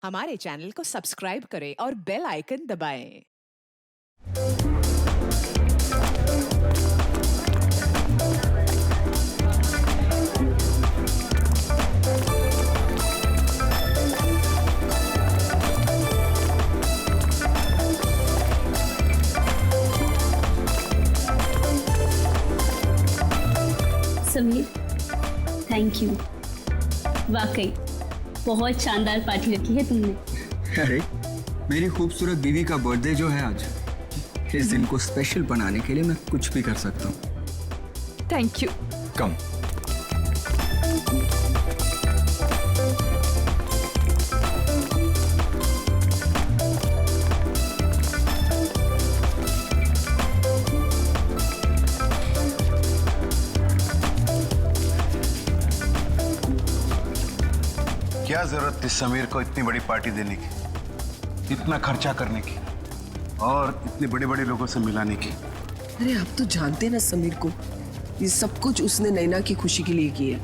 हमारे चैनल को सब्सक्राइब करें और बेल आइकन दबाएं। Sameer, thank you. वाकई बहुत शानदार पार्टी रखी है तुमने। अरे मेरी खूबसूरत बीवी का बर्थडे जो है आज, इस दिन को स्पेशल बनाने के लिए मैं कुछ भी कर सकता हूँ। Thank you. कम। क्या जरूरत थी समीर को इतनी बड़ी पार्टी देने की, इतना खर्चा करने की और इतने बड़े बड़े लोगों से मिलाने की? अरे आप तो जानते ना समीर को, ये सब कुछ उसने नैना की खुशी के लिए किया।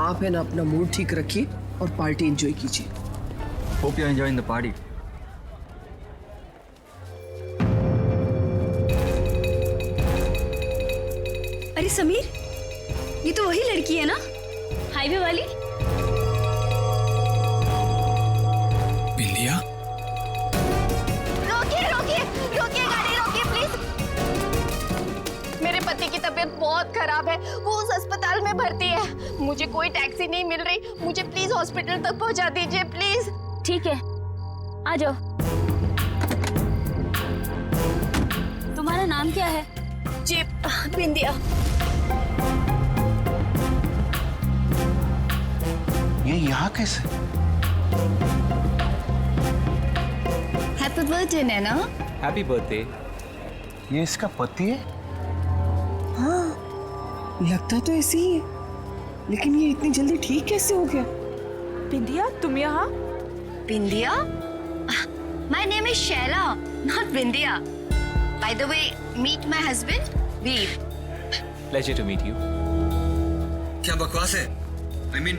आप है ना अपना मूड ठीक रखिए और पार्टी एंजॉय कीजिए। Hope you enjoying the party. अरे समीर, ये तो वही लड़की है ना, हाईवे वाली? बिंदिया? रोकिए रोकिए रोकिए, गाड़ी रोकिए प्लीज। मेरे पति की तबीयत बहुत खराब है, वो उस अस्पताल में भर्ती है। मुझे कोई टैक्सी नहीं मिल रही, मुझे प्लीज हॉस्पिटल तक पहुंचा दीजिए प्लीज। ठीक है, आ जाओ। तुम्हारा नाम क्या है? जी बिंदिया। ये यहाँ कैसे? Happy birthday Naina. Happy birthday. ये इसका पति है? हाँ, लगता तो ऐसे ही है, लेकिन ये इतनी जल्दी ठीक कैसे हो गया? बिंदिया, तुम यहाँ? Bindiya? My name is Shaila, not Bindiya. By the way, meet my husband Veer. Pleasure to meet you. क्या बकवास है? I mean,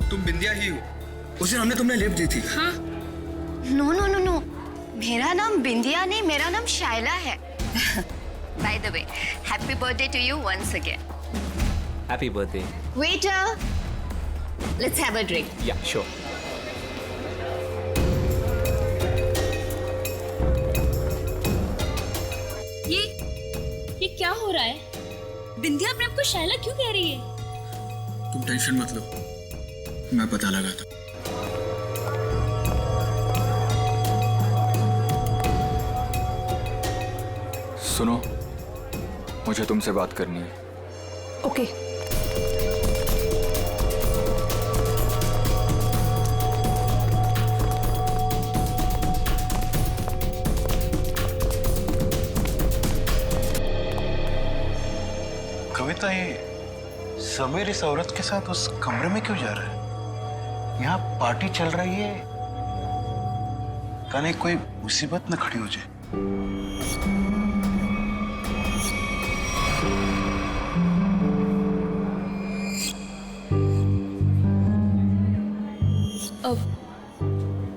तुम बिंदिया ही हो। उस दिन हमने तुमने लिफ्ट दी थी। हाँ? नो नो नो नो, मेरा नाम बिंदिया नहीं, मेरा नाम शाइला है। By the way, happy birthday to you once again. Happy birthday. Waiter, let's have a drink. Yeah sure. ये क्या हो रहा है? बिंदिया अपने आप को शैला क्यों कह रही है? तुम टेंशन मत लो, मैं पता लगाता हूँ। सुनो, मुझे तुमसे बात करनी है। ओके। कविता, ये समीर इस औरत के साथ उस कमरे में क्यों जा रहा है? यहाँ पार्टी चल रही है, कहीं कोई मुसीबत न खड़ी हो जाए।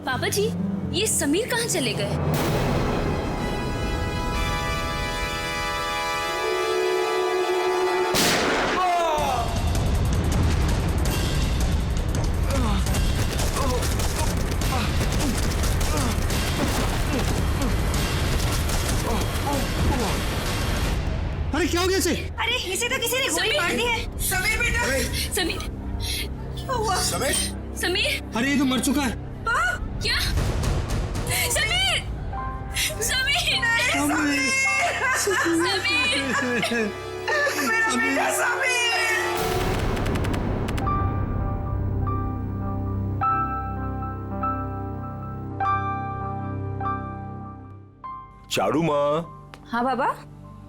पापा जी, ये समीर कहाँ चले गए? अरे क्या हो गया इसे? अरे इसे तो किसी ने गोली मार दी है। समीर बेटा, समीर, क्या हुआ? समीर, अरे ये तो मर चुका है। क्या? समीर, समीर, समीर, मेरा बेटा समीर। चारू माँ। हाँ बाबा।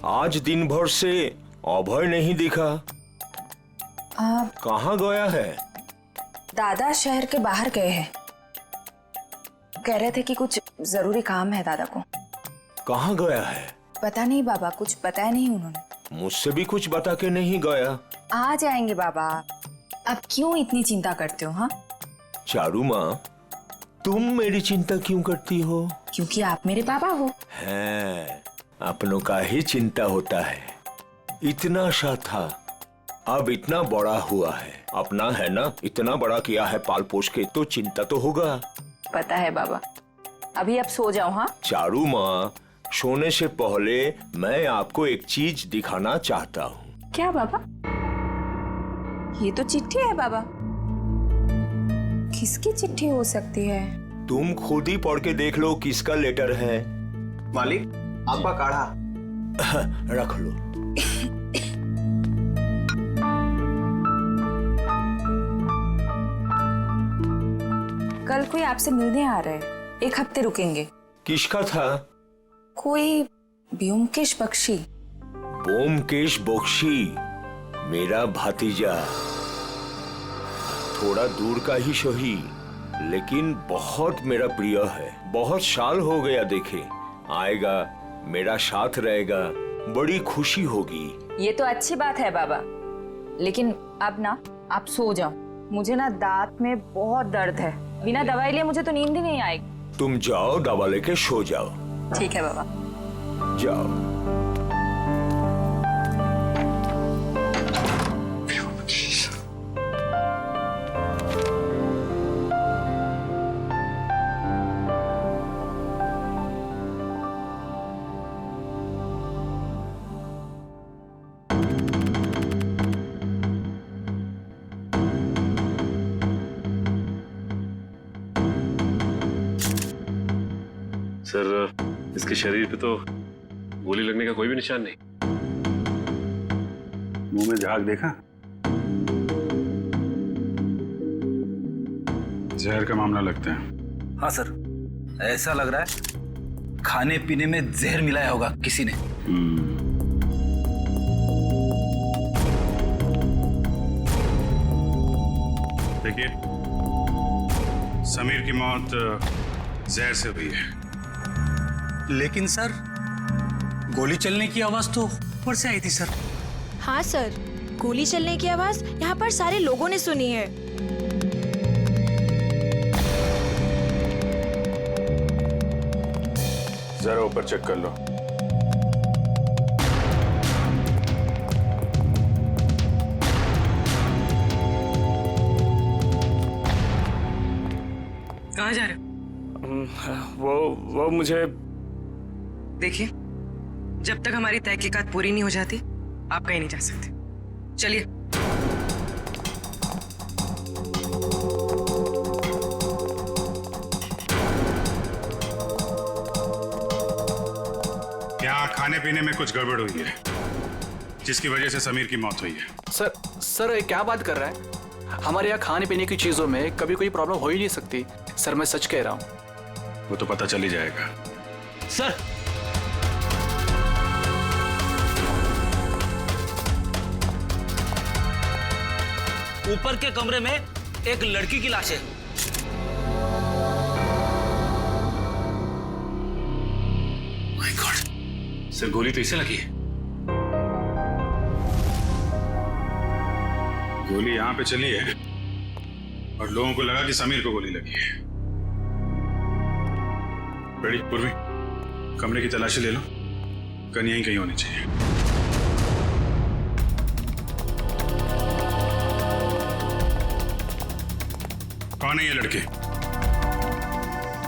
आज दिन भर से अभय नहीं दिखा, कहाँ गया है? दादा शहर के बाहर गए हैं, कह रहे थे कि कुछ जरूरी काम है दादा को। कहाँ गया है? पता नहीं बाबा, कुछ बताया नहीं उन्होंने। मुझसे भी कुछ बता के नहीं गया। आ जाएंगे बाबा, अब क्यों इतनी चिंता करते हो? हाँ चारू माँ, तुम मेरी चिंता क्यों करती हो? क्योंकि आप मेरे पापा हो। है, अपनों का ही चिंता होता है। इतना सा था, अब इतना बड़ा हुआ है। अपना है ना, इतना बड़ा किया है पाल पोष के, तो चिंता तो होगा। पता है बाबा। अभी आप सो जाओ। हाँ चारू माँ, सोने से पहले मैं आपको एक चीज दिखाना चाहता हूँ। क्या बाबा? ये तो चिट्ठी है बाबा। किसकी चिट्ठी हो सकती है? तुम खुद ही पढ़ के देख लो किसका लेटर है। मालिक, आपका काढ़ा। रख लो। कल कोई आपसे मिलने आ रहा है, 1 हफ्ते रुकेंगे। किसका था? कोई ब्योमकेश बख्शी। ब्योमकेश बख्शी, मेरा भतीजा। थोड़ा दूर का ही सही, लेकिन बहुत मेरा प्रिय है। बहुत साल हो गया देखे। आएगा, मेरा साथ रहेगा, बड़ी खुशी होगी। ये तो अच्छी बात है बाबा, लेकिन अब ना आप सो जाओ। मुझे ना दांत में बहुत दर्द है, बिना दवाई लिए मुझे तो नींद ही नहीं आएगी। तुम जाओ, दवा लेके सो जाओ। ठीक है बाबा। जाओ। सर, इसके शरीर पे तो गोली लगने का कोई भी निशान नहीं। मुंह में झाग देखा? जहर का मामला लगता है। हाँ सर, ऐसा लग रहा है खाने पीने में जहर मिलाया होगा किसी ने। देखिए, समीर की मौत जहर से हुई है। लेकिन सर, गोली चलने की आवाज तो ऊपर से आई थी सर। हाँ सर, गोली चलने की आवाज यहाँ पर सारे लोगों ने सुनी है। जरा ऊपर चेक कर लो। कहाँ जा रहे हो? वो मुझे देखिए, जब तक हमारी तहकीकात पूरी नहीं हो जाती, आप कहीं नहीं जा सकते। चलिए। यहाँ खाने पीने में कुछ गड़बड़ हुई है, जिसकी वजह से समीर की मौत हुई है। सर ये क्या बात कर रहा है? हमारे यहाँ खाने पीने की चीजों में कभी कोई प्रॉब्लम हो ही नहीं सकती। सर, मैं सच कह रहा हूँ। वो तो पता चल ही जाएगा। सर, ऊपर के कमरे में एक लड़की की लाश है। माय गॉड, सर गोली तो इसे लगी है। गोली यहाँ पे चली है और लोगों को लगा कि समीर को गोली लगी है। बड़ी पूर्वी, कमरे की तलाशी ले लो। गन यहीं कहीं होनी चाहिए। कौन है ये लड़के?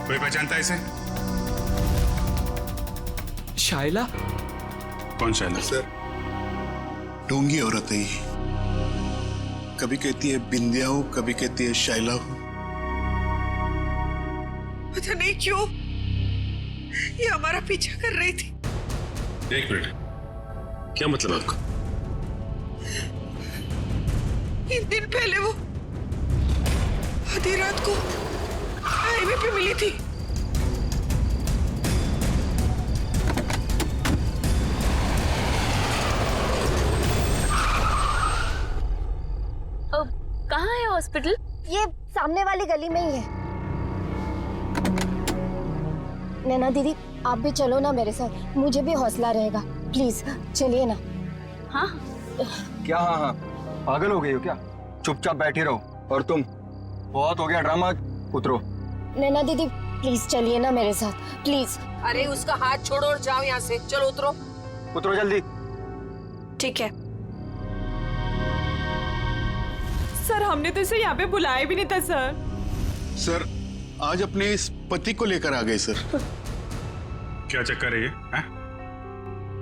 कोई पहचानता है इसे? शाइला। कौन शाइला? सर, ढोंगी औरत है ये। कभी कहती है बिंदिया हूं, कभी कहती है शाइला हूं। पता नहीं क्यों ये हमारा पीछा कर रही थी। एक मिनट, क्या मतलब आपका? 3 दिन पहले वो आधी रात को हाईवे पे मिली थी। कहाँ है हॉस्पिटल? ये सामने वाली गली में ही है। नैना दीदी, आप भी चलो ना मेरे साथ, मुझे भी हौसला रहेगा। प्लीज चलिए ना। हाँ क्या? हाँ हाँ, पागल हो गई हो क्या? चुपचाप बैठी रहो। और तुम, बहुत हो गया ड्रामा, उतरो। नैना दीदी प्लीज चलिए ना मेरे साथ प्लीज। अरे उसका हाथ छोड़ो और जाओ यहाँ से। चलो उतरो। उतरो जल्दी। ठीक है। सर हमने तो इसे यहाँ पे बुलाया भी नहीं था सर। सर आज अपने इस पति को लेकर आ गए सर। क्या चक्कर है ये?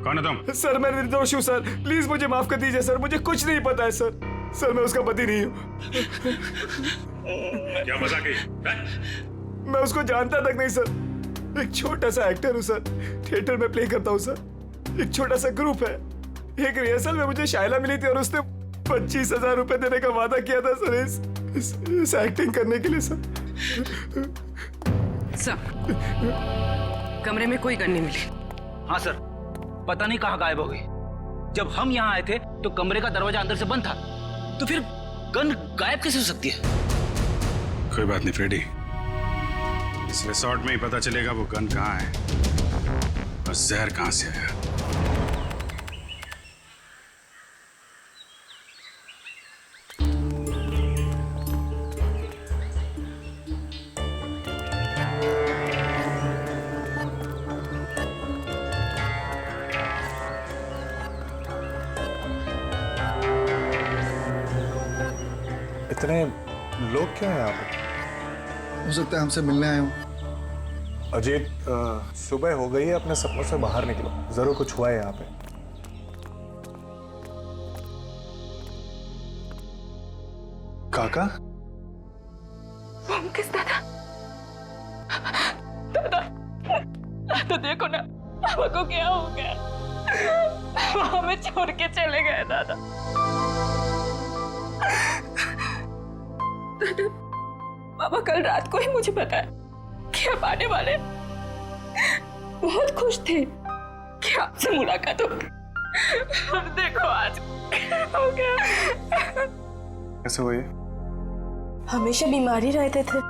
कौन है तुम? सर मैं निर्दोष हूँ सर, प्लीज मुझे माफ कर दीजिए सर, मुझे कुछ नहीं पता है सर। सर मैं उसका पति नहीं हूँ। क्या मजाक है? मैं उसको जानता तक नहीं सर। एक छोटा सा एक्टर हूँ सर, थिएटर में प्ले करता हूँ सर। एक छोटा सा ग्रुप है। एक रिहर्सल में मुझे शायला मिली थी और उसने 25,000 रुपए देने का वादा किया था सर इस एक्टिंग करने के लिए सर। कमरे में कोई गन नहीं मिली। हाँ सर, पता नहीं कहाँ गायब हो गई। जब हम यहाँ आए थे तो कमरे का दरवाजा अंदर से बंद था, तो फिर गन गायब कैसे हो सकती है? कोई बात नहीं फ्रेडी, इस रिसोर्ट में ही पता चलेगा वो गन कहाँ है और जहर कहाँ से आया। इतने लोग क्यों हैं यहाँ पे? हो सकता है हमसे मिलने आए हो। अजीत, सुबह हो गई है, अपने सपनों से बाहर निकलो, जरूर कुछ हुआ है यहाँ पे। काका? किस दादा? दादा, तो देखो ना पापा को क्या हो गया। वो हमें छोड़ के चले गए दादा। दादा, पापा कल रात को ही मुझे बताया कि आप आने वाले। बहुत खुश थे कि आपसे मुलाकात होगी। अब देखो आज क्या हो गया। कैसे हुई? हमेशा बीमारी रहते थे,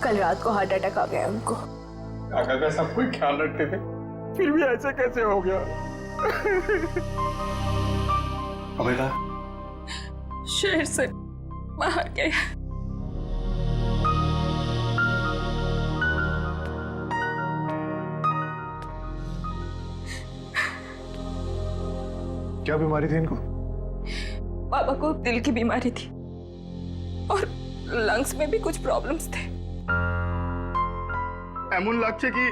कल रात को हार्ट अटैक आ गया उनको। काका का सब कोई ख्याल रखते थे, फिर भी ऐसे कैसे हो गया? अबेदा शहर से बाहर गए। क्या बीमारी थी इनको? पापा को दिल की बीमारी थी और लंग्स में भी कुछ प्रॉब्लम्स थे। एमन लगছে कि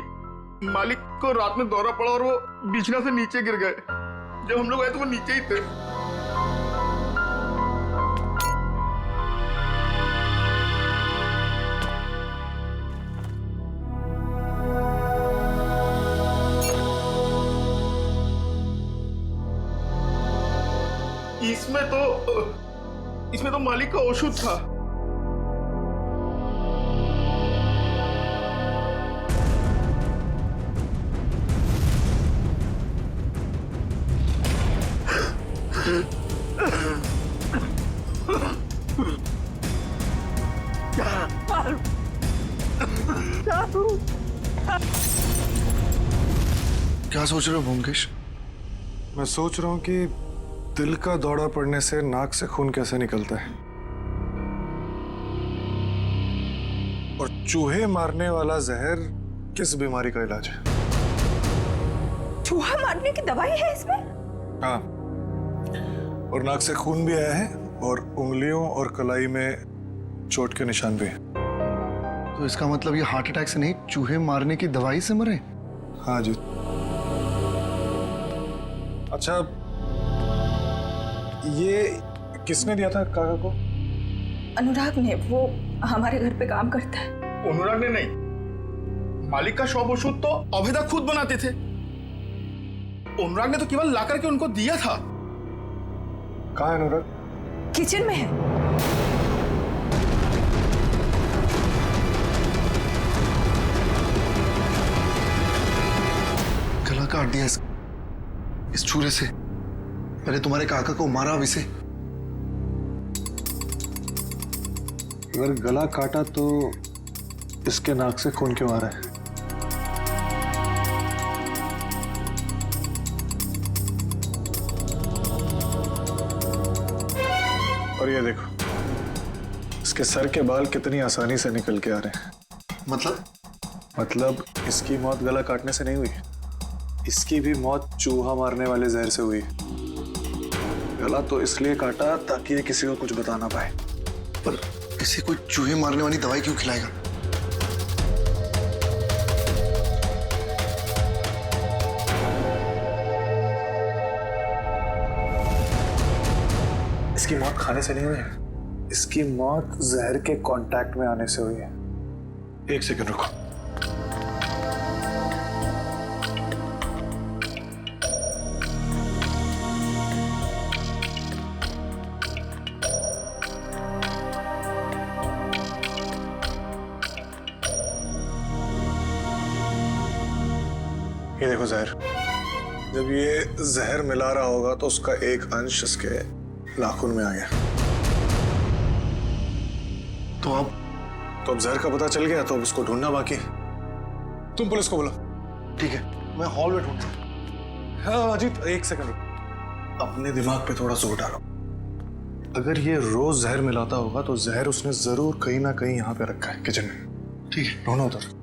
मालिक को रात में दौरा पड़ा और वो बिछना से नीचे गिर गए। जब हम लोग आए तो वो नीचे ही थे। इसमें तो मालिक का औषध था। क्या सोच रहे हो ब्योमकेश? मैं सोच रहा हूँ कि दिल का दौरा पड़ने से नाक से खून कैसे निकलता है, और चूहे मारने वाला जहर किस बीमारी का इलाज है। चूहा मारने की दवाई है इसमें? हाँ, और नाक से खून भी आया है और उंगलियों और कलाई में चोट के निशान भी हैं। तो इसका मतलब ये हार्ट अटैक से नहीं, चूहे मारने की दवाई से मरे? हाँ जी। अच्छा, ये किसने दिया था काका को? अनुराग ने, वो हमारे घर पे काम करता है। अनुराग ने नहीं, मालिक का शॉप औषध तो अभेदा खुद बनाते थे। अनुराग ने तो केवल ला करके उनको दिया था। कहाँ है अनुराग? किचन में है। गला काट दिया इस छुरे से। पहले तुम्हारे काका को मारा, अब इसे। अगर गला काटा तो इसके नाक से खून क्यों आ रहा है? और ये देखो, इस इसके सर के बाल कितनी आसानी से निकल के आ रहे हैं। मतलब इसकी मौत गला काटने से नहीं हुई, इसकी भी मौत चूहा मारने वाले जहर से हुई। गला तो इसलिए काटा ताकि ये किसी को कुछ बता ना पाए। पर किसी को चूहे मारने वाली दवाई क्यों खिलाएगा? इसकी मौत खाने से नहीं हुई है, इसकी मौत जहर के कांटेक्ट में आने से हुई है। एक सेकंड रुको। ये देखो जहर। जब ये जहर मिला रहा होगा तो उसका एक अंश इसके नाखून में आ गया। तो अब जहर का पता चल गया तो अब उसको ढूंढना बाकी है। तुम पुलिस को बोलो। ठीक है, मैं हॉल में ढूंढता हूँ। हाँ अजीत, एक सेकंड। अपने दिमाग पे थोड़ा जोर डालो। अगर ये रोज जहर मिलाता होगा तो जहर उसने जरूर कहीं ना कहीं यहाँ पे रखा है, किचन में। ठीक है, ढूंढो उधर।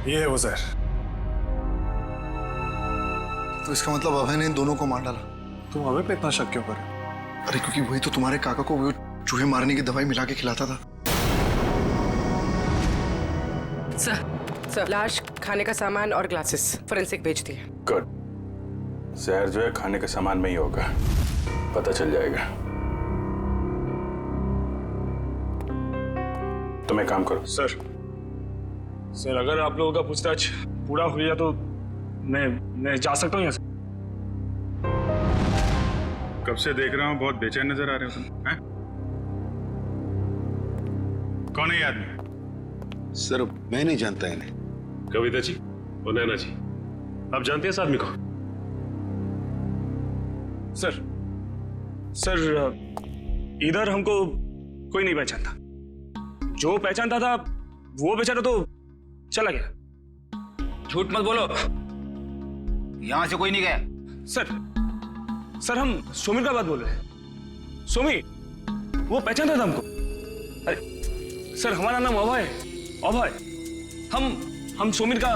ये है वो जहर। तो इसका मतलब अभय ने इन दोनों को मार डाला। तुम अभय पे इतना शक क्यों कर रहे हो? अरे क्योंकि वही तो तुम्हारे काका को वो चूहे मारने की दवाई मिला के खिलाता था। सर, लाश, खाने का सामान और ग्लासेस फोरेंसिक भेज दिए। गुड। जहर जो है खाने के सामान में ही होगा, पता चल जाएगा। तुम एक काम करो। सर अगर आप लोगों का पूछताछ पूरा हो गया तो मैं जा सकता हूँ यहाँ से। कब से देख रहा हूँ बहुत बेचैन नजर आ रहे हो तुम, हैं? कौन है ये आदमी? सर मैं नहीं जानता इन्हें। कविता जी और नैना जी, आप जानते हैं इस आदमी को? सर इधर हमको कोई नहीं पहचानता। जो पहचानता था वो बेचारा तो चला गया। झूठ मत बोलो, यहां से कोई नहीं गया। सर हम सुमिर का बात बोल रहे हैं। सुमी वो पहचानता था हमको। अरे सर हमारा नाम अभय है। अभय, हम सुमिर का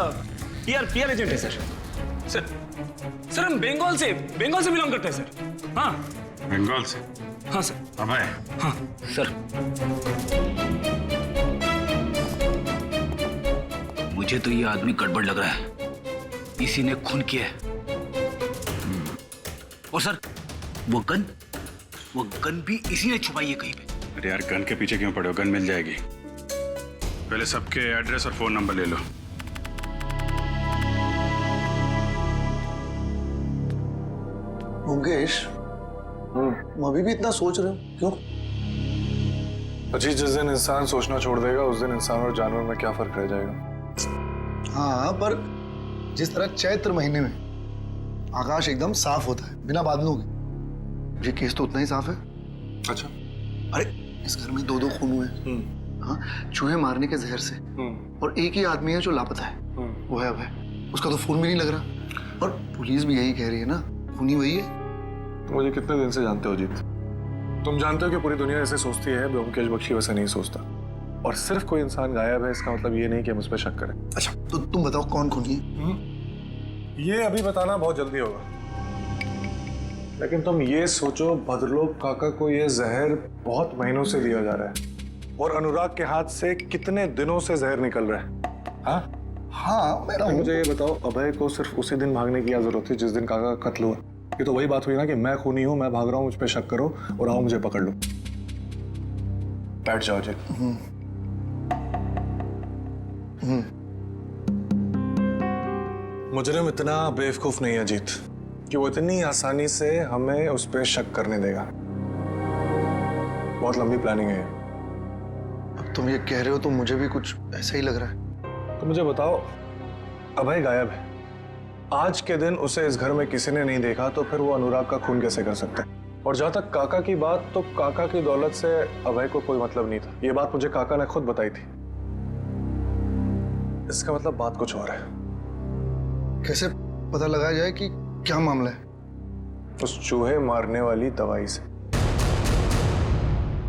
पीआर एजेंट है सर हम बंगाल से बिलोंग करते हैं सर। हाँ बंगाल से? हाँ सर। अभय? हाँ सर मुझे तो ये आदमी गड़बड़ लग रहा है, इसी ने खून किया है। और सर वो गन भी इसी ने छुपाई है कहीं पे। अरे यार गन के पीछे क्यों पड़े हो? गन मिल जाएगी। पहले सबके एड्रेस और फोन नंबर ले लो। मुकेश, तुम अभी भी इतना सोच रहे हो क्यों? अजीत, जिस दिन इंसान सोचना छोड़ देगा उस दिन इंसान और जानवर में क्या फर्क रह जाएगा? हाँ, पर जिस तरह चैत्र महीने में आकाश एकदम साफ होता है बिना बादलों के, ये केस तो उतना ही साफ है। अच्छा। अरे इस घर में 2 खून हुए। हाँ, चूहे मारने के जहर से। और एक ही आदमी है जो लापता है, वो है अभय। उसका तो फोन भी नहीं लग रहा और पुलिस भी यही कह रही है ना, खूनी वही है। तुम मुझे कितने दिन से जानते हो अजीत? तुम जानते हो कि पूरी दुनिया ऐसे सोचती है, ब्योमकेश बख्शी वैसे नहीं सोचता। और सिर्फ कोई इंसान गायब है इसका मतलब ये नहीं कि हम उस पर शक करें। अच्छा तो तुम बताओ कौन खूनी है? ये अभी बताना बहुत जल्दी होगा, लेकिन तुम ये सोचो भद्रलोक काका को ये जहर बहुत महीनों से दिया जा रहा है और अनुराग के हाथ से कितने दिनों से जहर निकल रहा है। हाँ मेरा मुझे ये बताओ, अभय को सिर्फ उसी दिन भागने की क्या जरूरत थी जिस दिन काका का कत्ल हुआ? ये तो वही बात हुई ना कि मैं खूनी हूं, मैं भाग रहा हूं, मुझ पे शक करो और आओ मुझे पकड़ लो। बैठ जाओ जी। मुजरिम इतना बेवकूफ नहीं है अजीत कि वो इतनी आसानी से हमें उस पर शक करने देगा। बहुत लंबी प्लानिंग है। अब तुम ये कह रहे हो तो मुझे भी कुछ ऐसा ही लग रहा है। तो मुझे बताओ, अभय गायब है, आज के दिन उसे इस घर में किसी ने नहीं देखा, तो फिर वो अनुराग का खून कैसे कर सकते हैं? और जहां तक काका की बात, तो काका की दौलत से अभय को कोई मतलब नहीं था। ये बात मुझे काका ने खुद बताई थी। इसका मतलब बात कुछ और है। कैसे पता लगाया जाए कि क्या मामला है? उस चूहे मारने वाली दवाई से,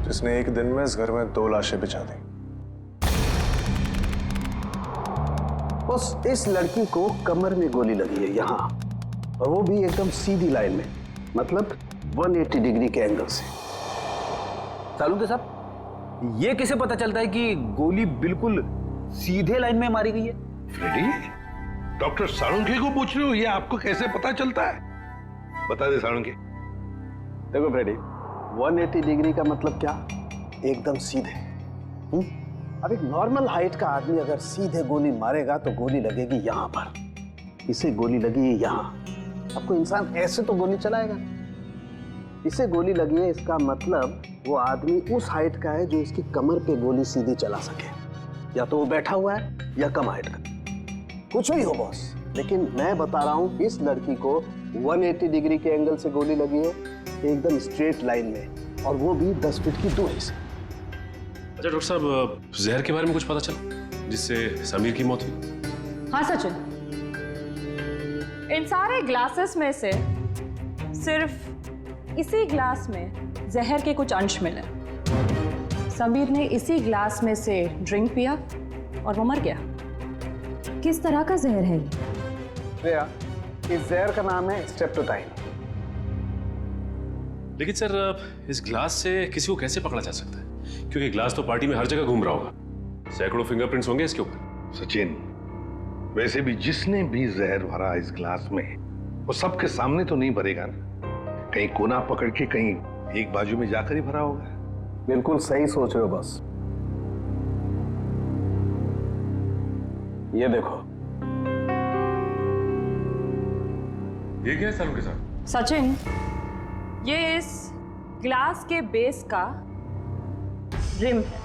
जिसने एक दिन में इस घर में 2 लाशें बिछा दी। बस इस लड़की को कमर में गोली लगी है यहाँ, और वो भी एकदम सीधी लाइन में, मतलब 180 डिग्री के एंगल से। सालुंके साहब, ये कैसे पता चलता है कि गोली बिल्कुल सीधे लाइन में मारी गई है? फ्रेडी, डॉक्टर सालुंके को पूछ रहे हो, ये आपको कैसे पता चलता है? बता दे सालुंके। देखो फ्रेडी, 180 डिग्री का मतलब क्या? एकदम सीधे। अब एक नॉर्मल हाइट का आदमी अगर सीधे गोली मारेगा तो गोली लगेगी यहाँ पर, इसे गोली लगी यहाँ। अब कोई इंसान ऐसे तो गोली चलाएगा? इसे गोली लगी है, इसका मतलब वो आदमी उस हाइट का है जो इसकी कमर पे गोली सीधी चला सके। या तो वो बैठा हुआ है या कम हाइट का, कुछ भी हो बॉस। लेकिन मैं बता रहा हूँ, इस लड़की को 180 डिग्री के एंगल से गोली लगी है, एकदम स्ट्रेट लाइन में, और वो भी 10 फीट की दूरी से। अच्छा डॉक्टर साहब, जहर के बारे में कुछ पता चला जिससे समीर की मौत हुई? हाँ सचिन, इन सारे ग्लासेस में से सिर्फ इसी ग्लास में जहर के कुछ अंश मिले। समीर ने इसी ग्लास में से ड्रिंक पिया और वो मर गया। किस तरह का जहर है ये? श्रेया, इस जहर का नाम है स्ट्रेप्टोटाइन। लेकिन सर, इस ग्लास से किसी को कैसे पकड़ा जा सकता है? क्योंकि ग्लास तो पार्टी में हर जगह घूम रहा होगा, सैकड़ों फिंगरप्रिंट्स होंगे इसके ऊपर। सचिन, वैसे भी जिसने भी जहर भरा इस ग्लास में, वो सबके सामने तो नहीं भरेगा ना, कहीं कोना पकड़ के कहीं एक बाजू में जाकर ही भरा होगा। बिल्कुल सही सोच रहे हो बस। ये देखो, ये क्या है सालुंके साहब? सचिन, ये इस ग्लास के बेस का रिम है,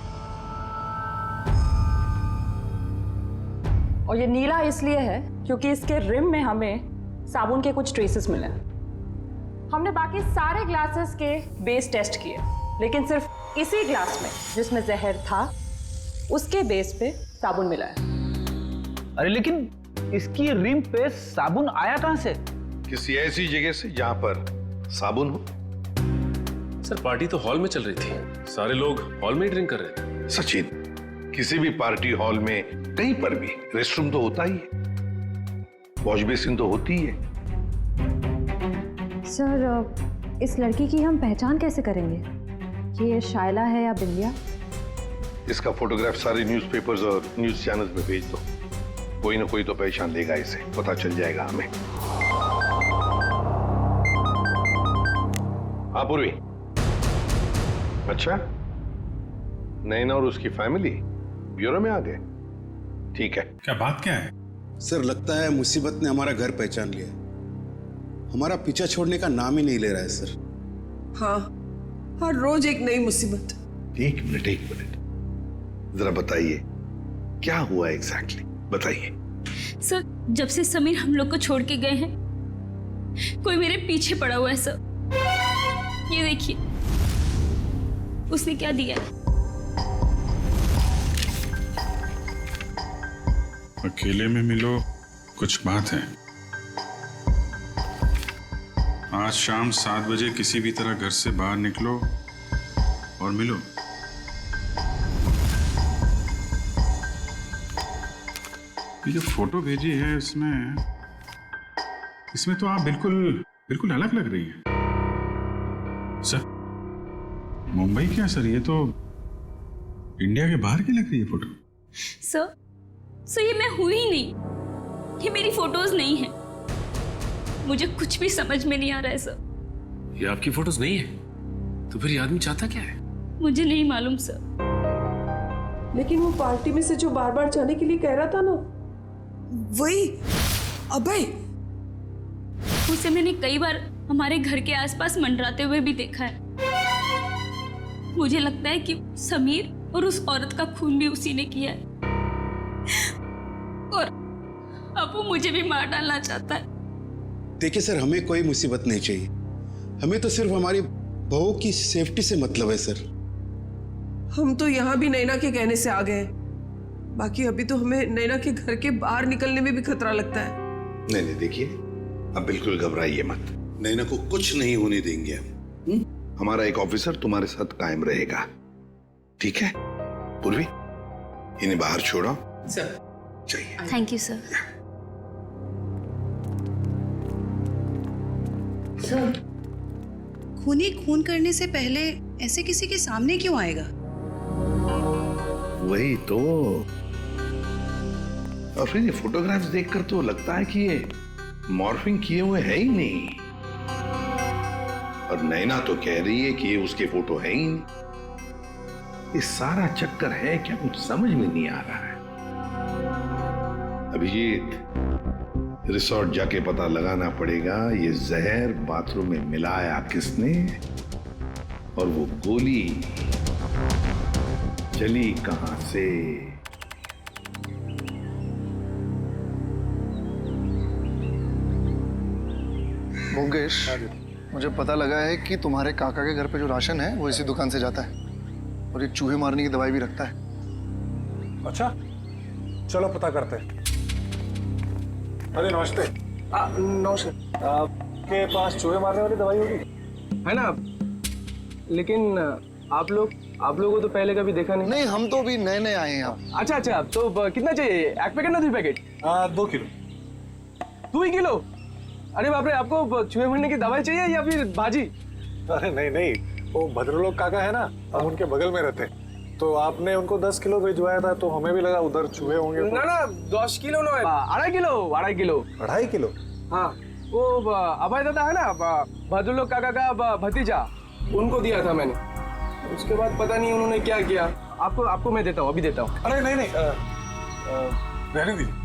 और ये नीला इसलिए है क्योंकि इसके रिम में हमें साबुन के कुछ ट्रेसेस मिले। हमने बाकी सारे ग्लासेस के बेस टेस्ट किए, लेकिन सिर्फ इसी ग्लास में जिसमें जहर था, उसके बेस पे साबुन मिला है। अरे लेकिन इसकी रिम पे साबुन आया कहां से? किसी ऐसी जगह से जहां पर साबुन हो। सर, पार्टी तो हॉल में चल रही थी, सारे लोग हॉल में ही ड्रिंक कर रहे थे। सचिन, किसी भी पार्टी हॉल में कहीं पर भी रेस्टरूम तो होता ही है, वॉश बेसिन तो होती ही है। सर, इस लड़की की हम पहचान कैसे करेंगे कि ये शायला है या बिंदिया? इसका फोटोग्राफ सारे न्यूज़पेपर्स और न्यूज चैनल्स में भेज दो, कोई ना कोई तो पहचान लेगा इसे, पता चल जाएगा हमें। हाँ पूर्वी, अच्छा, नैना और उसकी फैमिली ब्यूरो में आ गए? ठीक है। क्या बात क्या है? सर, लगता है मुसीबत ने हमारा घर पहचान लिया, हमारा पीछा छोड़ने का नाम ही नहीं ले रहा है सर। हाँ, हर रोज एक नई मुसीबत। एक मिनट, जरा बताइए क्या हुआ एग्जैक्टली, बताइए। सर, जब से समीर हम लोग को छोड़ के गए हैं, कोई मेरे पीछे पड़ा हुआ है सर। ये देखिए, उसने क्या दिया है। अकेले में मिलो, कुछ बात है। आज शाम 7 बजे किसी भी तरह घर से बाहर निकलो और मिलो। ये जो फोटो भेजी है इसमें तो आप बिल्कुल अलग लग रही है। सर, मुंबई क्या सर, ये तो इंडिया के बाहर की लग रही है फोटो। सर ये मैं हुई ही नहीं, ये मेरी फोटोज नहीं है। मुझे कुछ भी समझ में नहीं आ रहा है सर। ये आपकी फोटोज नहीं है? तो फिर ये आदमी चाहता क्या है? मुझे नहीं मालूम सर। लेकिन वो पार्टी में से जो बार बार जाने के लिए कह रहा था ना, वही अभय। उसे मैंने कई बार हमारे घर के आसपास मंडराते हुए भी देखा है। मुझे लगता है कि समीर और उस औरत का खून भी उसी ने किया है और अब वो मुझे भी मार डालना चाहता है। देखिए सर, हमें कोई मुसीबत नहीं चाहिए। हमें तो सिर्फ हमारी बहू की सेफ्टी से मतलब है सर। हम तो यहाँ भी नैना के कहने से आ गए, बाकी अभी तो हमें नैना के घर के बाहर निकलने में भी खतरा लगता है। नहीं देखिए, अब बिल्कुल घबराइए मत। नैना को कुछ नहीं होने देंगे हम। हमारा एक ऑफिसर तुम्हारे साथ कायम रहेगा, ठीक है? पूर्वी, इन्हें बाहर छोड़ो। सर चाहिए। Thank you sir. सर, खूनी खून करने से पहले ऐसे किसी के सामने क्यों आएगा? वही तो। और फिर ये फोटोग्राफ्स देखकर तो लगता है कि ये मॉर्फिंग किए हुए है ही नहीं। और नैना तो कह रही है कि ये उसके फोटो है ही नहीं। ये सारा चक्कर है क्या, कुछ समझ में नहीं आ रहा है। अभिजीत, रिसोर्ट जाके पता लगाना पड़ेगा ये जहर बाथरूम में मिलाया किसने और वो गोली चली कहां से। भोगेश, मुझे पता लगा है कि तुम्हारे काका के घर पे जो राशन है वो इसी दुकान से जाता है और ये चूहे मारने की दवाई भी रखता है। अच्छा, चलो पता करते हैं। अरे नमस्ते। नमस्ते। आपके पास चूहे मारने वाली दवाई होगी? है ना, लेकिन आप लोगों को तो पहले कभी देखा नहीं। नहीं, हम तो भी नए नए आए हैं यहाँ। अच्छा, तो कितना चाहिए? एक पैकेट ना 2 पैकेट? 2 किलो। 2 किलो? अरे बाप रे, आपको चूहे मरने की दवाई चाहिए या फिर भाजी? अरे नहीं, वो भद्रलोक काका है ना, हम उनके बगल में रहते। तो आपने उनको 10 किलो भिजवाया था, तो हमें भी लगा उधर चूहे होंगे। ना 10 किलो ना, 2.5 किलो। 2.5 किलो? हाँ, वो अभय दादा है ना, भद्रलोक काका का भतीजा, उनको दिया था मैंने। उसके बाद पता नहीं उन्होंने क्या किया। आपको मैं देता हूँ, अभी देता हूँ। अरे नहीं, रहने दीजिए।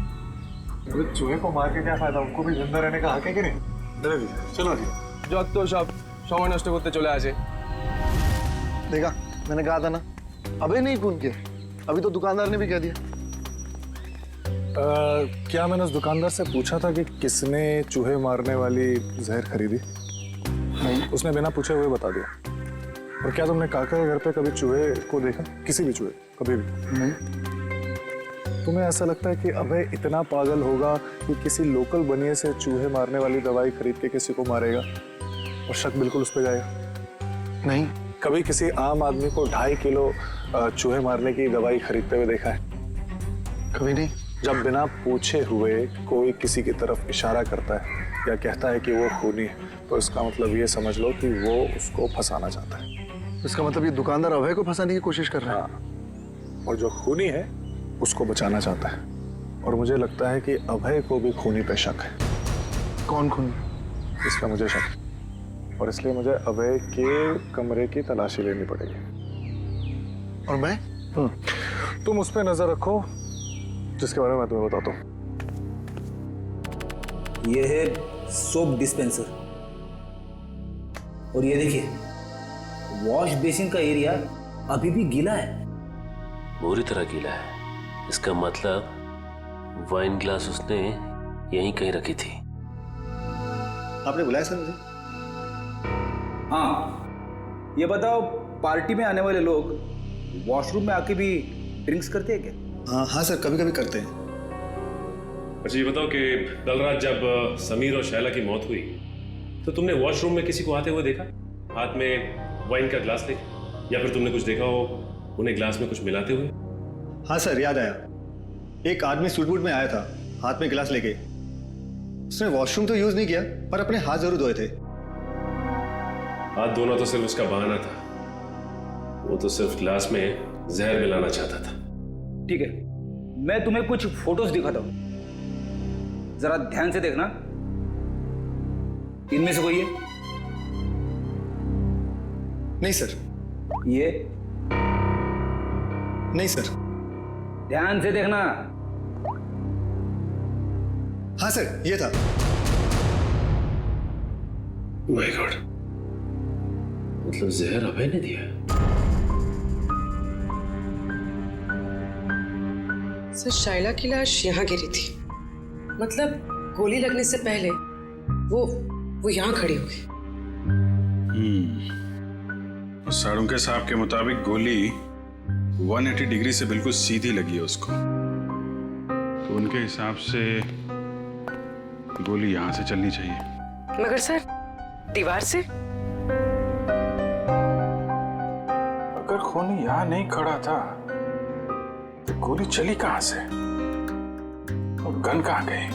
चूहे को मार के क्या फायदा, उनको भी जिंदा रहने का हक है कि नहीं? रहने दीजिए, चलो जी। যত সব সময় নষ্ট করতে চলে আসে। देखा, मैंने कहा था ना, अबे नहीं खून किया। अभी तो दुकानदार ने भी कह दिया। क्या मैंने उस दुकानदार से पूछा था कि किसने चूहे मारने वाली जहर खरीदी? नहीं। उसने बिना पूछे हुए बता दिया। और क्या तुमने काका के घर पे कभी चूहे को देखा? किसी भी चूहे, कभी भी? नहीं। तुम्हें ऐसा लगता है कि अभय इतना पागल होगा कि किसी लोकल बनिए से चूहे मारने वाली दवाई खरीद के किसी को मारेगा और शक बिल्कुल उस पर जाएगा? नहीं। कभी किसी आम आदमी को 2.5 किलो चूहे मारने की दवाई खरीदते हुए देखा है? कभी नहीं। जब बिना पूछे हुए कोई किसी की तरफ इशारा करता है या कहता है कि वो खूनी है, तो इसका मतलब ये समझ लो कि वो उसको फंसाना चाहता है। इसका मतलब ये दुकानदार अभय को फंसाने की कोशिश कर रहा है। हाँ। और जो खूनी है उसको बचाना चाहता है। और मुझे लगता है कि अभय को भी खूनी पे शक है। कौन खूनी? इसका मुझे शक है और इसलिए मुझे अभय के कमरे की तलाशी लेनी पड़ेगी। और मैं? तुम उस पर नजर रखो जिसके बारे में मैं तुम्हें बताता हूँ। ये है सोप डिस्पेंसर और ये देखिए वॉश बेसिन का एरिया अभी भी गीला है, पूरी तरह गीला है। इसका मतलब वाइन ग्लास उसने यहीं कहीं रखी थी। आपने बुलाया सर मुझे? हाँ, ये बताओ पार्टी में आने वाले लोग वॉशरूम में आके भी ड्रिंक्स करते हैं क्या? हाँ सर, कभी कभी करते हैं। अच्छा ये बताओ कि कल रात जब समीर और शैला की मौत हुई तो तुमने वॉशरूम में किसी को आते हुए देखा, हाथ में वाइन का ग्लास लेके, या फिर तुमने कुछ देखा हो उन्हें ग्लास में कुछ मिलाते हुए? हाँ सर, याद आया। एक आदमी सूट बूट में आया था हाथ में गिलास लेके। उसने वॉशरूम तो यूज नहीं किया पर अपने हाथ जरूर धोए थे। हाथ धोना तो सिर्फ उसका बहाना था, वो तो सिर्फ ग्लास में जहर मिलाना चाहता था। ठीक है, मैं तुम्हें कुछ फोटोज दिखाता हूं, जरा ध्यान से देखना। इनमें से कोई है? नहीं सर। ये? नहीं सर। ध्यान से देखना। हाँ सर, ये था। माय गॉड, मतलब जहर अभय ने दिया? सर शाइला की लाश यहाँ गिरी थी, मतलब गोली लगने से पहले वो यहाँ खड़ी हुई। साड़ुंके साहब के मुताबिक गोली 180 डिग्री से बिल्कुल सीधी लगी है उसको, तो उनके हिसाब से गोली यहां से चलनी चाहिए। मगर सर दीवार से? अगर खूनी यहां नहीं खड़ा था तो गोली चली कहां से और गन कहां गई?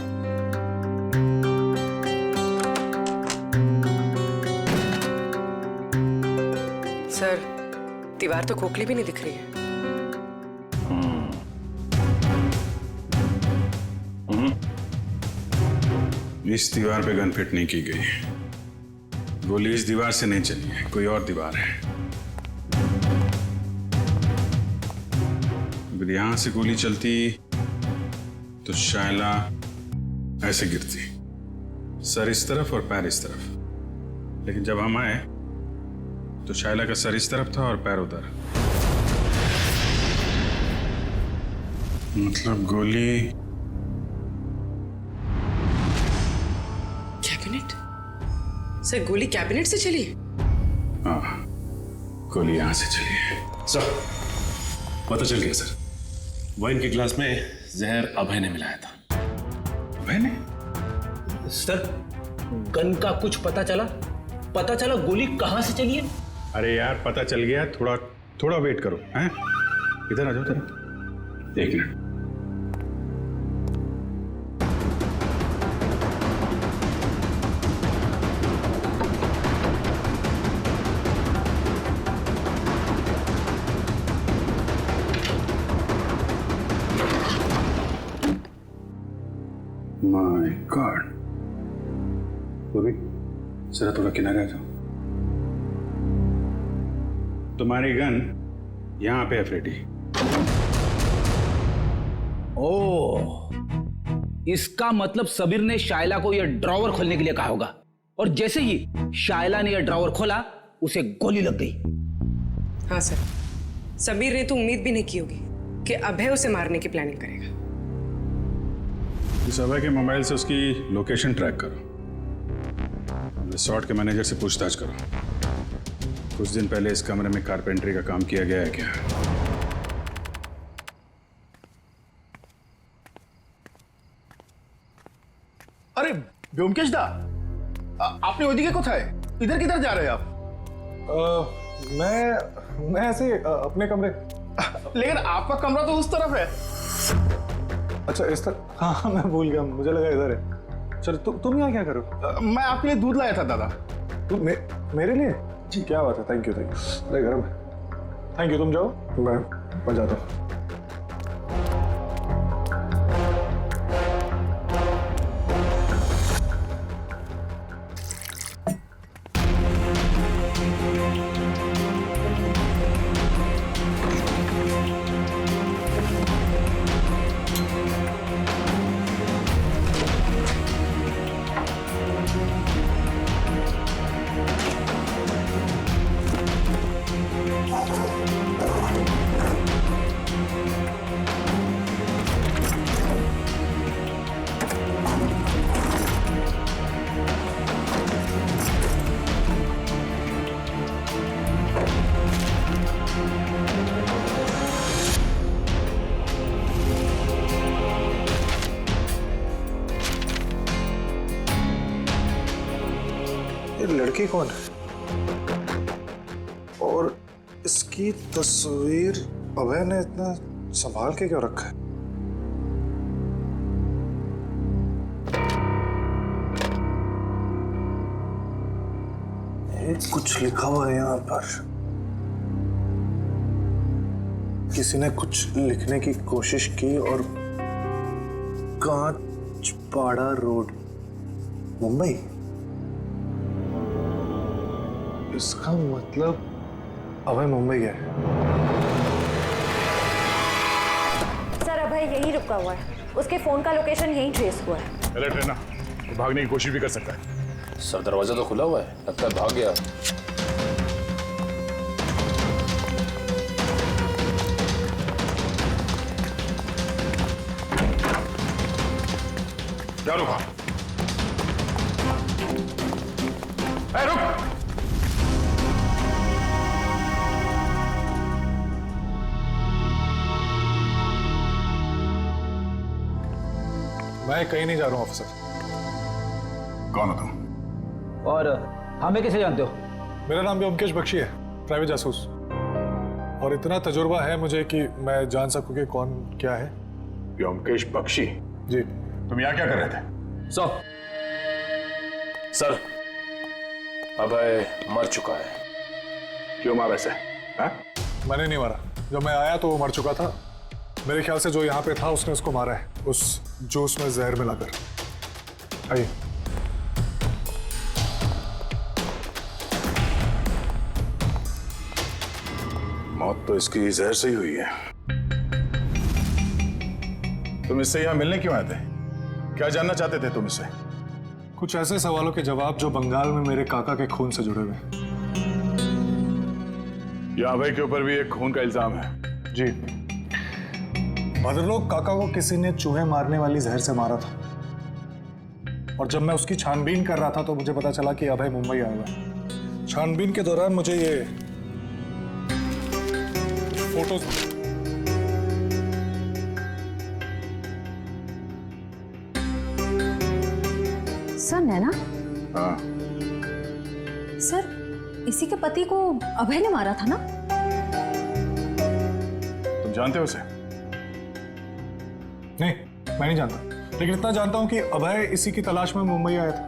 सर दीवार तो खोखली भी नहीं दिख रही है। इस दीवार पे गन फिट नहीं की गई, गोली इस दीवार से नहीं चली है, कोई और दीवार है। अगर यहां से गोली चलती तो शाइला ऐसे गिरती, सर इस तरफ और पैर इस तरफ, लेकिन जब हम आए तो शाइला का सर इस तरफ था और पैर उधर। मतलब गोली कैबिनेट? सर गोली कैबिनेट से चली? हाँ, गोली यहां से चली है। सर पता चल गया सर, वाइन के ग्लास में जहर अभय ने मिलाया था। अभय ने? सर गन का कुछ पता चला? गोली कहां से चली है? अरे यार पता चल गया, थोड़ा वेट करो। हैं? इधर आ जाओ जरा, एक मिनट। माय गॉड, रूबी जरा थोड़ा किनारे आ जाओ। तुम्हारी गन यहां पे है फ्रेडी। ओह, इसका मतलब समीर ने शाइला को यह ड्रॉवर खोलने के लिए कहा होगा, और जैसे ही शाइला ने यह ड्रॉवर खोला उसे गोली लग गई। हाँ सर, समीर ने तो उम्मीद भी नहीं की होगी कि अभय उसे मारने की प्लानिंग करेगा। इस अभय के मोबाइल से उसकी लोकेशन ट्रैक करो, रिसोर्ट के मैनेजर से पूछताछ करो, कुछ दिन पहले इस कमरे में कारपेंटरी का काम किया गया है क्या? अरे ब्योमकेश दा, आपने ओदिके को था है? इधर किधर जा रहे हैं आप? मैं ऐसे ही, अपने कमरे। लेकिन आपका कमरा तो उस तरफ है। अच्छा इस तरफ? हाँ मैं भूल गया, मुझे लगा इधर है। चलो तुम यहाँ क्या करो? मैं आपके लिए दूध लाया था दादा। मेरे लिए? जी क्या बात है, थैंक यू। अरे गर्म है, थैंक यू। तुम जाओ, मैं जाता हूँ। ये लड़की कौन है और इसकी तस्वीर अभय ने इतना संभाल के क्यों रखा है? कुछ लिखा हुआ है यहाँ पर, किसी ने कुछ लिखने की कोशिश की। और कांचपाड़ा रोड, मुंबई। इसका मतलब अभय मुंबई गया है। सर अभय यही रुका हुआ है, उसके फोन का लोकेशन यही ट्रेस हुआ है। अलर्ट रहना, वो भागने की कोशिश भी कर सकता है। सर दरवाजा तो खुला हुआ है, लगता है भाग गया। क्या रुका? रुक! मैं कहीं नहीं जा रहा हूँ ऑफिसर। कौन हो तुम? और हमें कैसे जानते हो? मेरा नाम व्योमकेश बख्शी है, प्राइवेट जासूस। और इतना तजुर्बा है मुझे कि मैं जान सकूं कि कौन क्या है। व्योमकेश बख्शी? जी। तुम यहाँ क्या कर रहे थे? सर अभय मर चुका है। क्यों मारा इसे? मैंने नहीं मारा। जब मैं आया तो वो मर चुका था। मेरे ख्याल से जो यहाँ पे था उसने उसको मारा है, उस जूस में जहर मिलाकर। आइए। मौत तो इसकी जहर से ही हुई है। तुम इससे यहाँ मिलने क्यों आए थे? क्या जानना चाहते थे तुम इससे? कुछ ऐसे सवालों के जवाब जो बंगाल में मेरे काका के खून से जुड़े हुए। यहाँ अभय के ऊपर भी एक खून का इल्जाम है। जी। भद्रलोक काका को किसी ने चूहे मारने वाली जहर से मारा था, और जब मैं उसकी छानबीन कर रहा था तो मुझे पता चला कि अभय मुंबई आया हुआ है। छानबीन के दौरान मुझे ये फोटोज सर नैना? हाँ। सर इसी के पति को अभय ने मारा था ना? तुम जानते हो उसे? नहीं, मैं नहीं जानता, लेकिन इतना जानता हूं कि अभय इसी की तलाश में मुंबई आया था,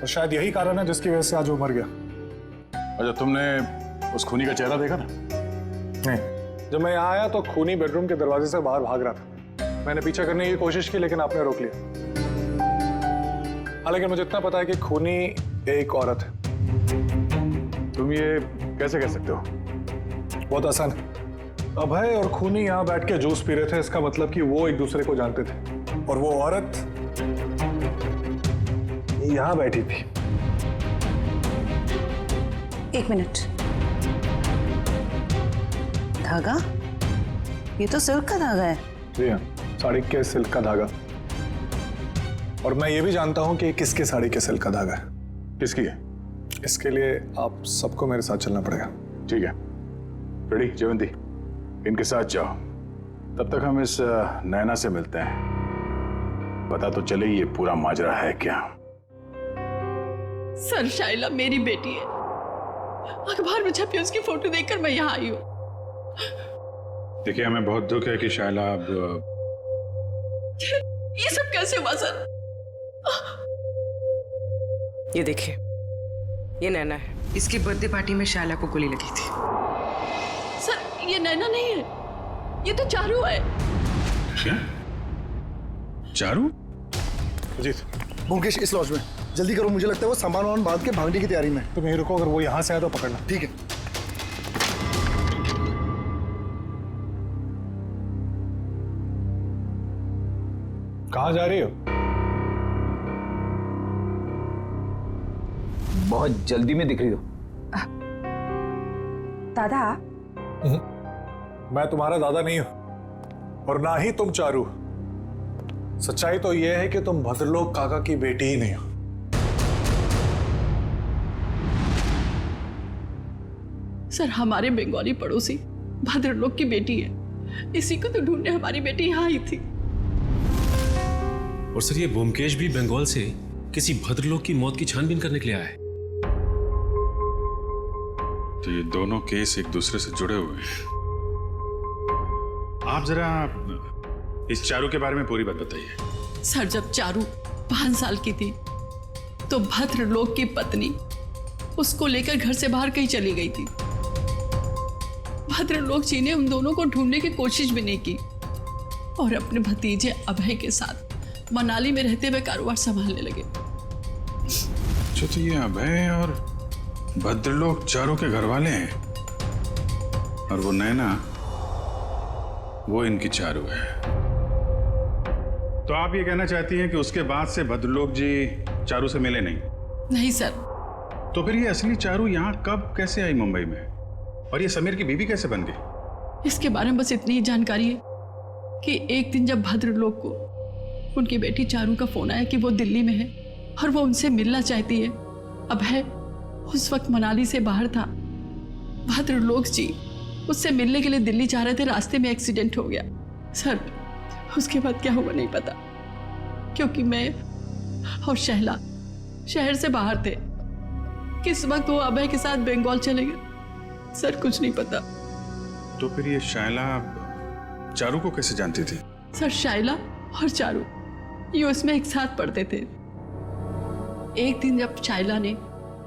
और शायद यही कारण है जिसकी वजह से आज वो मर गया। अच्छा, तुमने उस खूनी का चेहरा देखा था? नहीं। जब मैं यहाँ आया तो खूनी बेडरूम के दरवाजे से बाहर भाग रहा था। मैंने पीछा करने की कोशिश की, लेकिन आपने रोक लिया। हाँ, लेकिन मुझे इतना पता है कि खूनी एक औरत है। तुम ये कैसे कह सकते हो? बहुत आसान है। अभय और खूनी यहाँ बैठ के जूस पी रहे थे, इसका मतलब कि वो एक दूसरे को जानते थे, और वो औरत यहाँ बैठी थी। एक मिनट। धागा? ये तो सिल्क का धागा है। जी हाँ, साड़ी के सिल्क का धागा। और मैं ये भी जानता हूँ कि किसके साड़ी के सिल्क का धागा है। किसकी है? इसके लिए आप सबको मेरे साथ चलना पड़ेगा। ठीक है। रेडी जयवंती, इनके साथ जाओ। तब तक हम इस नैना से मिलते हैं, पता तो चले ये पूरा माजरा है क्या। सर शाइला मेरी बेटी है। अखबार में छपी उसकी फोटो देखकर मैं यहाँ आई हूँ। देखिए, हमें बहुत दुख है कि शाइला अब ये सब कैसे हुआ सर? ये देखिए, ये नैना है। इसकी बर्थडे पार्टी में शाइला को गोली लगी थी। सर ये नैना नहीं है, ये तो चारू है। क्या? चारू? अजीत, मुकेश इस लॉज में जल्दी करो, मुझे लगता है वो सामान वामान बांध के भागने की तैयारी में। तुम यहीं रुको, अगर वो यहाँ से आए तो पकड़ना। ठीक है। कहाँ जा रही हो? बहुत जल्दी में दिख रही हो। दादा? मैं तुम्हारा दादा नहीं हूं, और ना ही तुम चारू। सच्चाई तो यह है कि तुम भद्रलोक काका की बेटी ही नहीं हो। सर हमारे बंगाली पड़ोसी भद्रलोक की बेटी है, इसी को तो ढूंढने हमारी बेटी यहाँ आई थी। और सर ये ब्योमकेश भी बंगाल से किसी भद्रलोक की मौत की छानबीन करने के लिए आया है। तो ये दोनों केस एक दूसरे से जुड़े हुए हैं। आप जरा इस चारू के बारे में पूरी बात बताइए। सर जब चारू 5 साल की थी तो भद्रलोक की पत्नी उसको लेकर घर से बाहर कहीं चली गई थी। भद्रलोक जी ने उन दोनों को ढूंढने की कोशिश भी नहीं की और अपने भतीजे अभय के साथ मनाली में रहते हुए कारोबार संभालने लगे। अच्छा, तो ये अभय और भद्रलोक चारों के घर वाले हैं, और वो नैना वो इनकी चारू है। तो आप ये कहना चाहती हैं कि उसके बाद से भद्रलोक जी चारू से मिले नहीं? नहीं सर। तो फिर ये असली चारू यहाँ कब कैसे आई मुंबई में, और ये समीर की बीवी कैसे बन गई? इसके बारे में बस इतनी ही जानकारी है कि एक दिन जब भद्रलोक को उनकी बेटी चारू का फोन आया कि वो दिल्ली में है और वो उनसे मिलना चाहती है। अभय उस वक्त मनाली से बाहर था। भद्रलोक जी उससे मिलने के लिए दिल्ली जा रहे थे, रास्ते में एक्सीडेंट हो गया। सर उसके बाद क्या हुआ नहीं पता, क्योंकि मैं और शहला शहर से बाहर थे। किस वक्त वो अभय के साथ बंगाल चले गए, सर कुछ नहीं पता। तो फिर ये शायला चारू को कैसे जानती थी? सर शायला और चारू यूएस में एक साथ पढ़ते थे। एक दिन जब शायला ने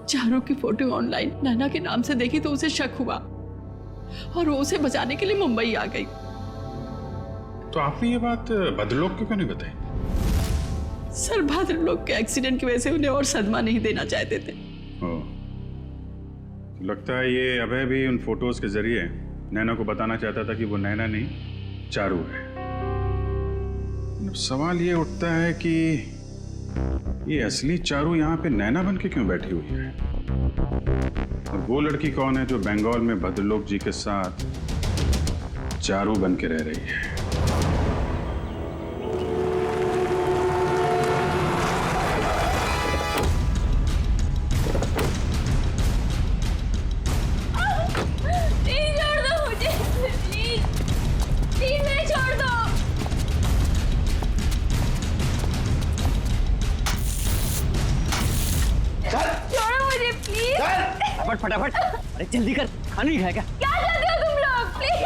चारू की फोटो ऑनलाइन नैना के नाम से देखी तो उसे शक हुआ और वो उसे बचाने के लिए मुंबई आ गई। तो आपने ये बात भद्रलोक को क्यों नहीं बताई? सर भद्रलोक के एक्सीडेंट की वजह से उन्हें और सदमा नहीं देना चाहते थे। लगता है ये अभय भी उन फोटोज के जरिए नैना को बताना चाहता था कि वो नैना नहीं चारू है। अब सवाल ये उठता है कि ये असली चारू यहाँ पे नैना बन के क्यों बैठी हुई है, और वो लड़की कौन है जो बंगाल में भद्रलोक जी के साथ चारू बन के रह रही है? फटाफट, अरे जल्दी कर, खाना नहीं खाया क्या? क्या करते हो तुम लोग? प्लीज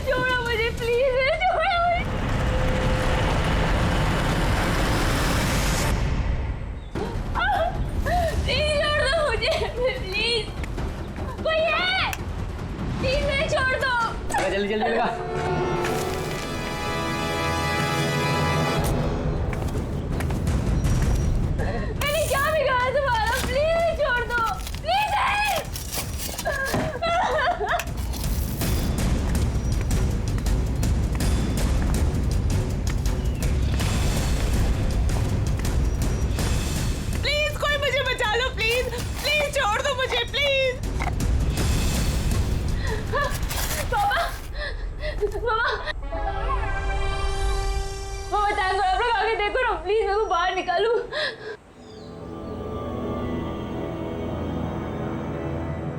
छोड़ो मुझे, प्लीज छोड़ो मुझे। छोड़ दो मुझे, प्लीज। कोई है? प्लीज छोड़ दो। अरे जल्दी जल्दी लगा।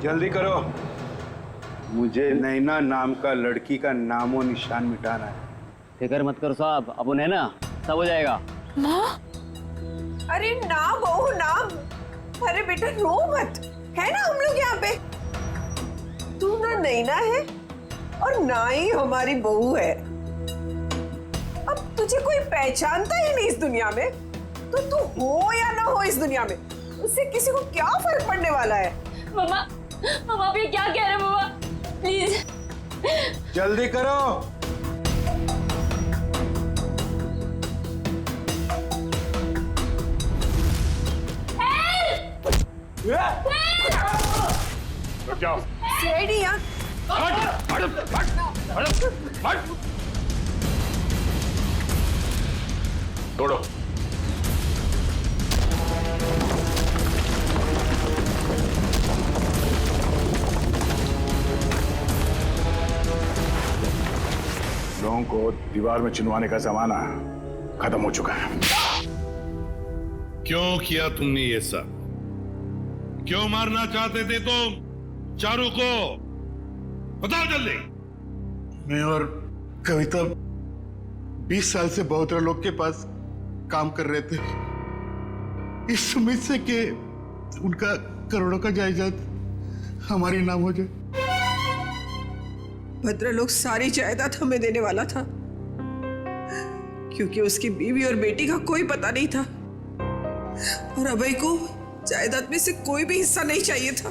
जल्दी करो, मुझे नैना नाम का लड़की का नामो निशान मिटाना है। फिक्र मत करो साहब, अब नैना सब हो जाएगा। माँ? अरे ना बहू ना, अरे बेटा रो मत, है ना हम लोग यहाँ पे। तू ना नैना है और ना ही हमारी बहू है। अब तुझे कोई पहचानता ही नहीं इस दुनिया में, तो तू हो या ना हो इस दुनिया में, उससे किसी को क्या फर्क पड़ने वाला है? मम्मा, मम्मा आप ये क्या कह रहे हैं मम्मा? प्लीज जल्दी करो। क्या? रेडी यार? तोड़ो। लोगों को दीवार में चिनवाने का जमाना खत्म हो चुका है। क्यों किया तुमने ये सब? क्यों मारना चाहते थे तुम चारू को? बताओ जल्दी। मैं और कविता 20 साल से बहुत लोग के पास काम कर रहे थे, इस उम्मीद से कि उनका करोड़ों का जायदाद हमारे नाम हो जाए। भद्रलोक सारी जायदाद हमें देने वाला था, क्योंकि उसकी बीवी और बेटी का कोई पता नहीं था, और अभय को जायदाद में से कोई भी हिस्सा नहीं चाहिए था।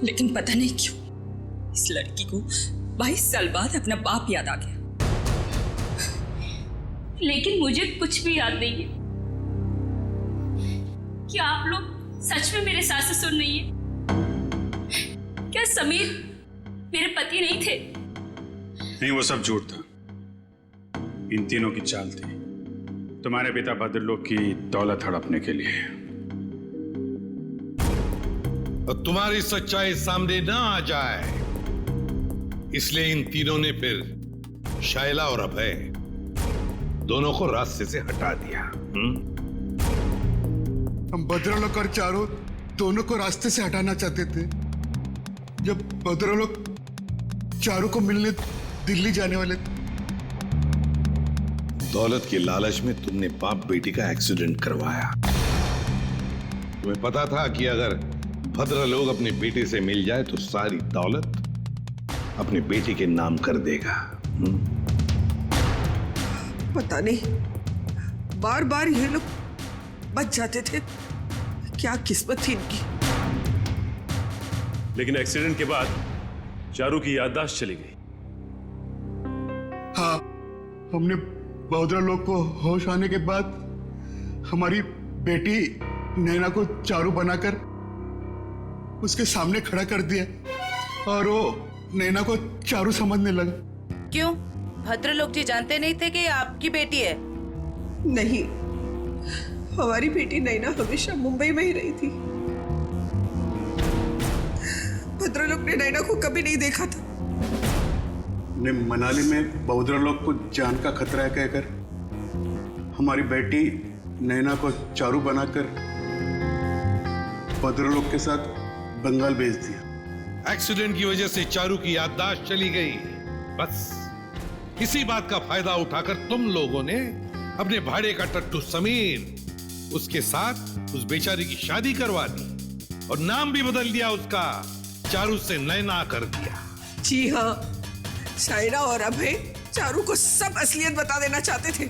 लेकिन पता नहीं क्यों इस लड़की को 22 साल बाद अपना बाप याद आ गया। लेकिन मुझे कुछ भी याद नहीं है। क्या आप लोग सच में मेरे सास ससुर नहीं है? क्या समीर मेरे पति नहीं थे? नहीं, वो सब झूठ था। इन तीनों की चाल थी। तुम्हारे पिता भद्रलोक की दौलत हड़पने के लिए। और तुम्हारी सच्चाई सामने ना आ जाए इसलिए इन तीनों ने फिर शायला और अभय दोनों को रास्ते से हटा दिया। हम भद्रलोक और चारू दोनों को रास्ते से हटाना चाहते थे। जब भद्रलोक चारू को मिलने दिल्ली जाने वाले थे। दौलत के लालच में तुमने बाप बेटी का एक्सीडेंट करवाया। तुम्हें पता था कि अगर भद्रलोक अपने बेटे से मिल जाए तो सारी दौलत अपने बेटी के नाम कर देगा। पता नहीं बार बार ये लोग बच जाते थे, क्या किस्मत थी इनकी। लेकिन एक्सीडेंट के बाद चारू की याददाश्त चली गई। हाँ, हमने भद्रलोक को होश आने के बाद हमारी बेटी नैना को चारू बनाकर उसके सामने खड़ा कर दिया और वो नैना को चारू समझने लगा। क्यों? भद्रलोक जी जानते नहीं थे कि ये आपकी बेटी है? नहीं, हमारी बेटी नैना हमेशा मुंबई में ही रही थी। भद्रलोक ने नैना को कभी नहीं देखा था। ने मनाली में भद्रलोक को जान का खतरा है कहकर हमारी बेटी नैना को चारू बनाकर भद्रलोक के साथ बंगाल भेज दिया। एक्सीडेंट की वजह से चारू की याददाश्त चली गई। बस इसी बात का फायदा उठाकर तुम लोगों ने अपने भाड़े का टट्टू समीर उसके साथ उस बेचारी की शादी करवा दी और नाम भी बदल दिया उसका, चारू से नैना कर दिया। जी हाँ, शायरा और अभय चारू को सब असलियत बता देना चाहते थे,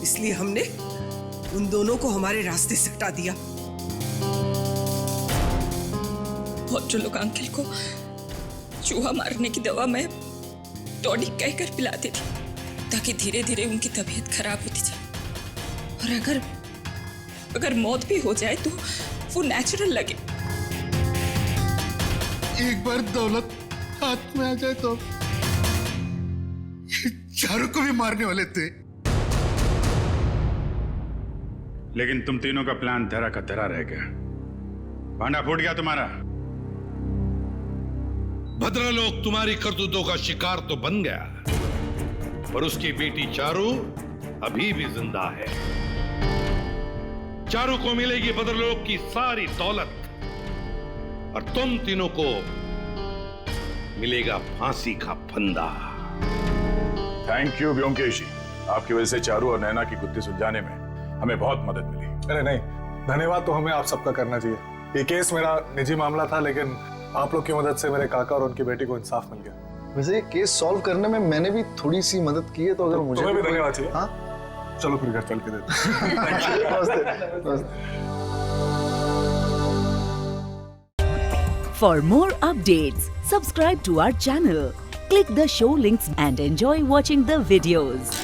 इसलिए हमने उन दोनों को हमारे रास्ते से हटा दिया। भद्रलोक अंकल को चूहा मारने की दवा मैं टॉनिक कहकर पिलाती थी ताकि धीरे धीरे उनकी तबीयत खराब होती जाए और अगर मौत भी हो जाए तो वो नेचुरल लगे। एक बार दौलत हाथ में आ जाए तो चारू को भी मारने वाले थे। लेकिन तुम तीनों का प्लान धरा का धरा रह गया, भांडा फूट गया तुम्हारा। भद्रलोक तुम्हारी करतूतों का शिकार तो बन गया, पर उसकी बेटी चारू अभी भी जिंदा है। चारू को मिलेगी भद्रलोक की सारी दौलत और तुम तीनों को मिलेगा फांसी का फंदा। थैंक यू व्योमकेश जी, आपकी वजह से चारू और नैना की गुत्थी सुलझाने में हमें बहुत मदद मिली। अरे नहीं, धन्यवाद तो हमें आप सबका करना चाहिए। ये केस मेरा निजी मामला था, लेकिन आप लोग की मदद से मेरे काका और उनकी बेटी को इंसाफ मिल गया। वैसे ये केस सॉल्व करने में मैंने भी थोड़ी सी मदद की है, तो अगर मुझे तुम्हें भी धन्यवाद चाहिए। हाँ, चलो फिर घर चल के देते। For more updates, subscribe to our channel, click the show links and enjoy watching the videos.